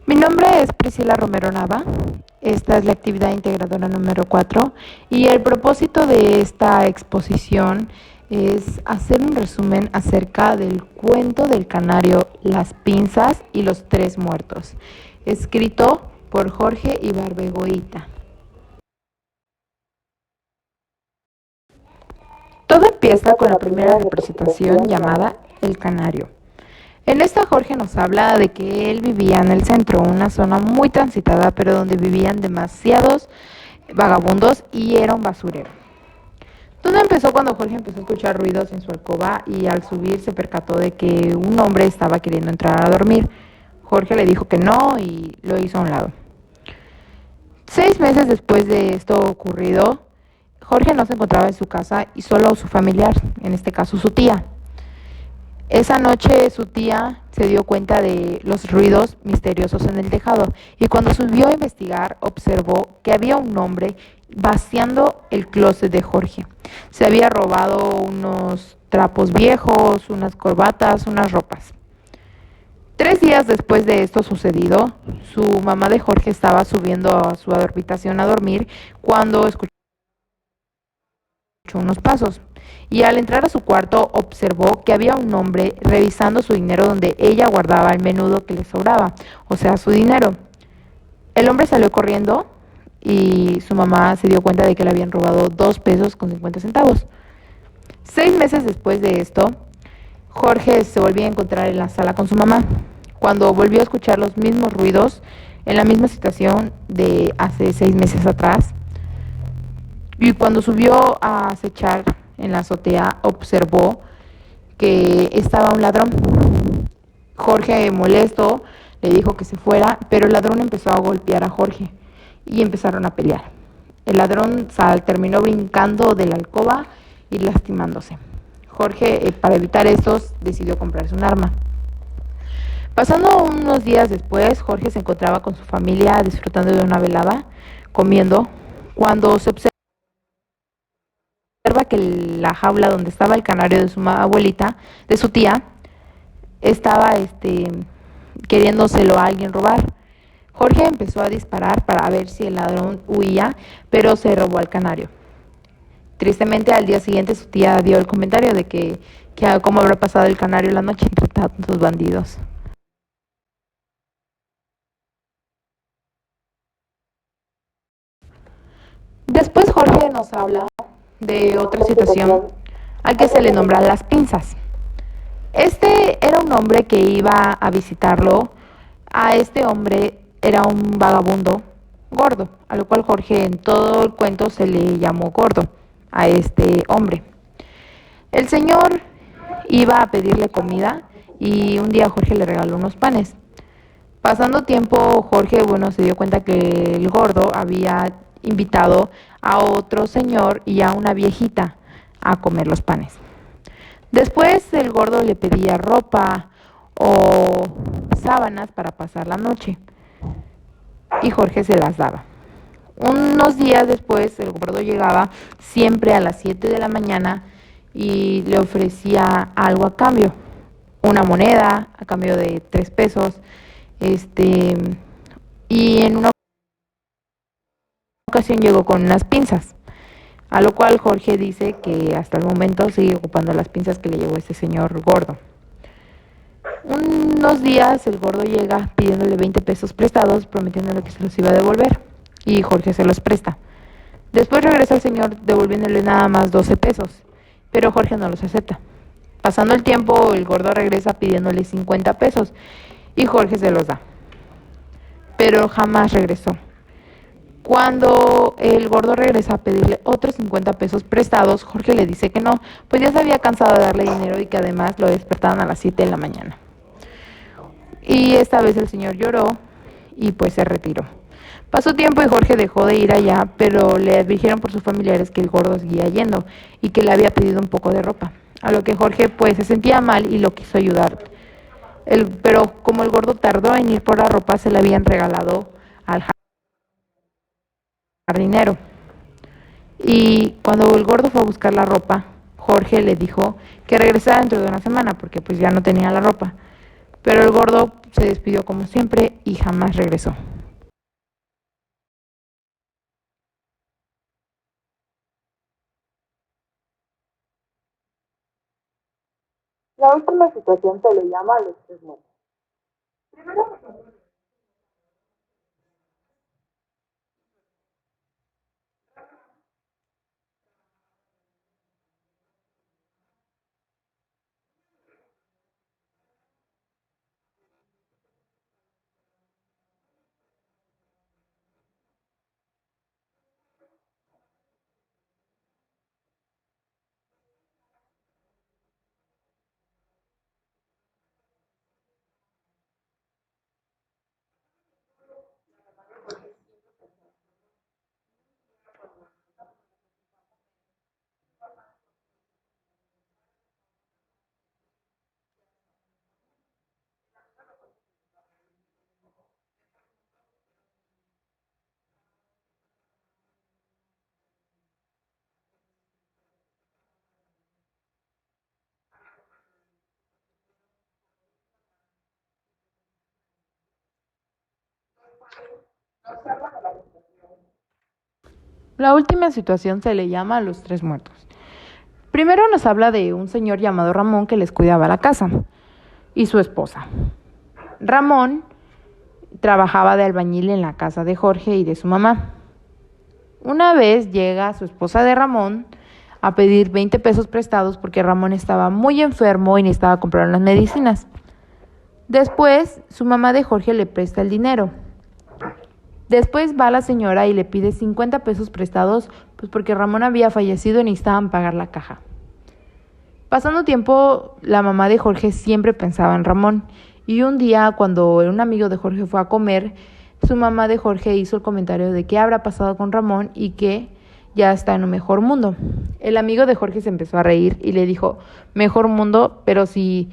Mi nombre es Priscila Romero Nava. Esta es la actividad integradora número 4 y el propósito de esta exposición es hacer un resumen acerca del cuento del canario Las pinzas y los tres muertos, escrito por Jorge Ibargüengoitia. Todo empieza con la primera representación llamada El Canario. En esta Jorge nos habla de que él vivía en el centro, una zona muy transitada, pero donde vivían demasiados vagabundos y era un basurero. Todo empezó cuando Jorge empezó a escuchar ruidos en su alcoba y al subir se percató de que un hombre estaba queriendo entrar a dormir. Jorge le dijo que no y lo hizo a un lado. 6 meses después de esto ocurrido, Jorge no se encontraba en su casa y solo su familiar, en este caso su tía. Esa noche su tía se dio cuenta de los ruidos misteriosos en el tejado y cuando subió a investigar observó que había un hombre vaciando el closet de Jorge. Se había robado unos trapos viejos, unas corbatas, unas ropas. 3 días después de esto sucedido, su mamá de Jorge estaba subiendo a su habitación a dormir cuando escuchó unos pasos y al entrar a su cuarto observó que había un hombre revisando su dinero donde ella guardaba el menudo que le sobraba, o sea, su dinero. El hombre salió corriendo y su mamá se dio cuenta de que le habían robado 2 pesos con 50 centavos. 6 meses después de esto, Jorge se volvió a encontrar en la sala con su mamá. Cuando volvió a escuchar los mismos ruidos, en la misma situación de hace 6 meses atrás, y cuando subió a acechar en la azotea, observó que estaba un ladrón. Jorge, molesto, le dijo que se fuera, pero el ladrón empezó a golpear a Jorge y empezaron a pelear. El ladrón terminó brincando de la alcoba y lastimándose. Jorge, para evitar esto, decidió comprarse un arma. Pasando unos días después, Jorge se encontraba con su familia disfrutando de una velada, comiendo, cuando se observa que la jaula donde estaba el canario de su abuelita, de su tía, estaba queriéndoselo a alguien robar. Jorge empezó a disparar para ver si el ladrón huía, pero se robó al canario. Tristemente, al día siguiente su tía dio el comentario de que cómo habrá pasado el canario la noche entre tantos bandidos. Después Jorge nos habla de otra situación al que se le nombra las pinzas. Este era un hombre que iba a visitarlo. A este hombre era un vagabundo gordo, a lo cual Jorge en todo el cuento se le llamó gordo a este hombre. El señor iba a pedirle comida y un día Jorge le regaló unos panes. Pasando tiempo, Jorge, se dio cuenta que el gordo había invitado a otro señor y a una viejita a comer los panes. Después el gordo le pedía ropa o sábanas para pasar la noche y Jorge se las daba. Unos días después el gordo llegaba siempre a las 7 de la mañana y le ofrecía algo a cambio, una moneda a cambio de 3 pesos, y en una ocasión llegó con unas pinzas, a lo cual Jorge dice que hasta el momento sigue ocupando las pinzas que le llevó este señor gordo. Unos días el gordo llega pidiéndole 20 pesos prestados, prometiéndole que se los iba a devolver, y Jorge se los presta. Después regresa el señor devolviéndole nada más 12 pesos, pero Jorge no los acepta. Pasando el tiempo, el gordo regresa pidiéndole 50 pesos y Jorge se los da, pero jamás regresó. Cuando el gordo regresa a pedirle otros 50 pesos prestados, Jorge le dice que no, pues ya se había cansado de darle dinero y que además lo despertaban a las 7 de la mañana. Y esta vez el señor lloró y pues se retiró. Pasó tiempo y Jorge dejó de ir allá, pero le dijeron por sus familiares que el gordo seguía yendo y que le había pedido un poco de ropa. A lo que Jorge pues se sentía mal y lo quiso ayudar. Pero como el gordo tardó en ir por la ropa, se le habían regalado al jardinero. Y cuando el gordo fue a buscar la ropa, Jorge le dijo que regresara dentro de una semana porque pues ya no tenía la ropa. pero el gordo se despidió como siempre y jamás regresó. La última situación se le llama a los tres muertos. La última situación se le llama a los tres muertos. Primero nos habla de un señor llamado Ramón que les cuidaba la casa y su esposa. Ramón trabajaba de albañil en la casa de Jorge y de su mamá. Una vez llega su esposa de Ramón a pedir 20 pesos prestados porque Ramón estaba muy enfermo y necesitaba comprar unas medicinas. Después, su mamá de Jorge le presta el dinero. Después va la señora y le pide 50 pesos prestados, pues porque Ramón había fallecido y necesitaban pagar la caja. Pasando tiempo, la mamá de Jorge siempre pensaba en Ramón. Y un día, cuando un amigo de Jorge fue a comer, su mamá de Jorge hizo el comentario de qué habrá pasado con Ramón y que ya está en un mejor mundo. El amigo de Jorge se empezó a reír y le dijo, mejor mundo, pero si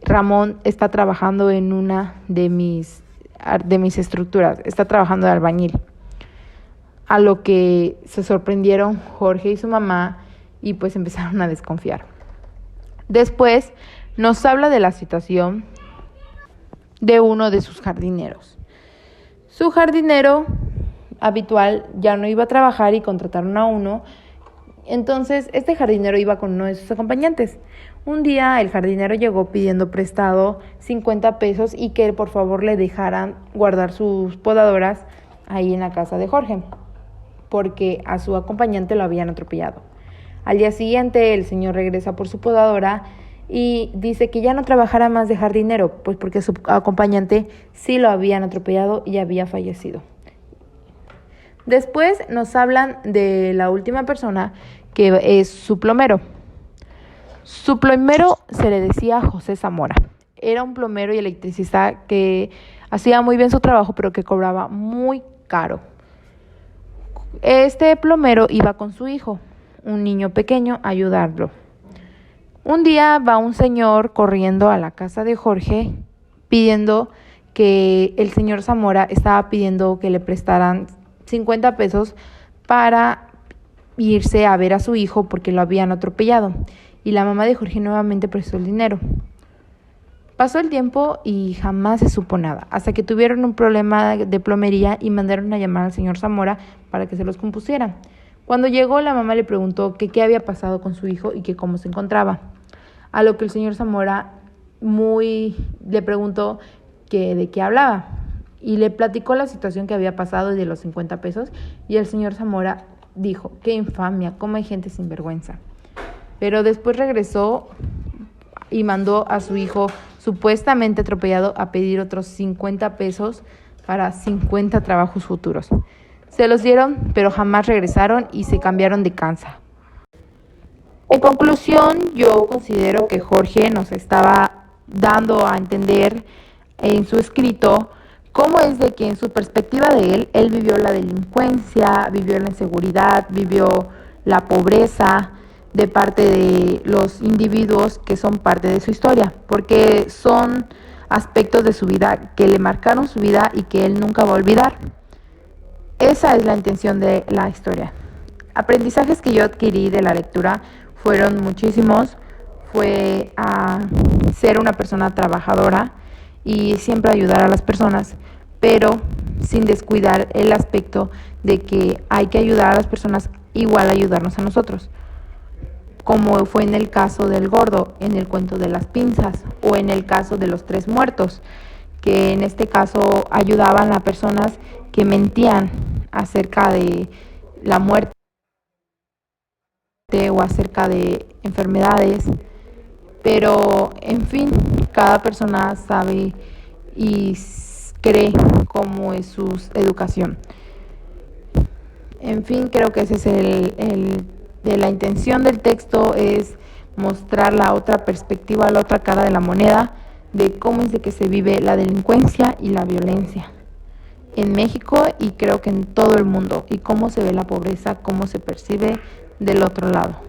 Ramón está trabajando en una de mis estructuras, está trabajando de albañil. A lo que se sorprendieron Jorge y su mamá y pues empezaron a desconfiar. Después nos habla de la situación de uno de sus jardineros. Su jardinero habitual ya no iba a trabajar y contrataron a uno. Entonces este jardinero iba con uno de sus acompañantes. Un día el jardinero llegó pidiendo prestado 50 pesos y que por favor le dejaran guardar sus podadoras ahí en la casa de Jorge, porque a su acompañante lo habían atropellado. Al día siguiente el señor regresa por su podadora y dice que ya no trabajará más de jardinero, pues porque su acompañante sí lo habían atropellado y había fallecido. Después nos hablan de la última persona, que es su plomero. Su plomero se le decía José Zamora. Era un plomero y electricista que hacía muy bien su trabajo, pero que cobraba muy caro. Este plomero iba con su hijo, un niño pequeño, a ayudarlo. Un día va un señor corriendo a la casa de Jorge pidiendo que el señor Zamora estaba pidiendo que le prestaran 50 pesos para irse a ver a su hijo porque lo habían atropellado. Y la mamá de Jorge nuevamente prestó el dinero. Pasó el tiempo y jamás se supo nada, hasta que tuvieron un problema de plomería y mandaron a llamar al señor Zamora para que se los compusiera. Cuando llegó, la mamá le preguntó que qué había pasado con su hijo y que cómo se encontraba. A lo que el señor Zamora le preguntó que de qué hablaba y le platicó la situación que había pasado y de los 50 pesos, y el señor Zamora dijo, qué infamia, cómo hay gente sin vergüenza. Pero después regresó y mandó a su hijo supuestamente atropellado a pedir otros 50 pesos para 50 trabajos futuros. Se los dieron, pero jamás regresaron y se cambiaron de casa. En conclusión, yo considero que Jorge nos estaba dando a entender en su escrito cómo es de que en su perspectiva de él vivió la delincuencia, vivió la inseguridad, vivió la pobreza de parte de los individuos que son parte de su historia, porque son aspectos de su vida que le marcaron su vida y que él nunca va a olvidar. Esa es la intención de la historia. Aprendizajes que yo adquirí de la lectura fueron muchísimos. Fue a ser una persona trabajadora, y siempre ayudar a las personas, pero sin descuidar el aspecto de que hay que ayudar a las personas igual ayudarnos a nosotros, como fue en el caso del gordo, en el cuento de las pinzas, o en el caso de los tres muertos, que en este caso ayudaban a personas que mentían acerca de la muerte o acerca de enfermedades, pero en fin, cada persona sabe y cree cómo es su educación. En fin, creo que ese es de la intención del texto, es mostrar la otra perspectiva, la otra cara de la moneda, de cómo es de que se vive la delincuencia y la violencia en México y creo que en todo el mundo, y cómo se ve la pobreza, cómo se percibe del otro lado.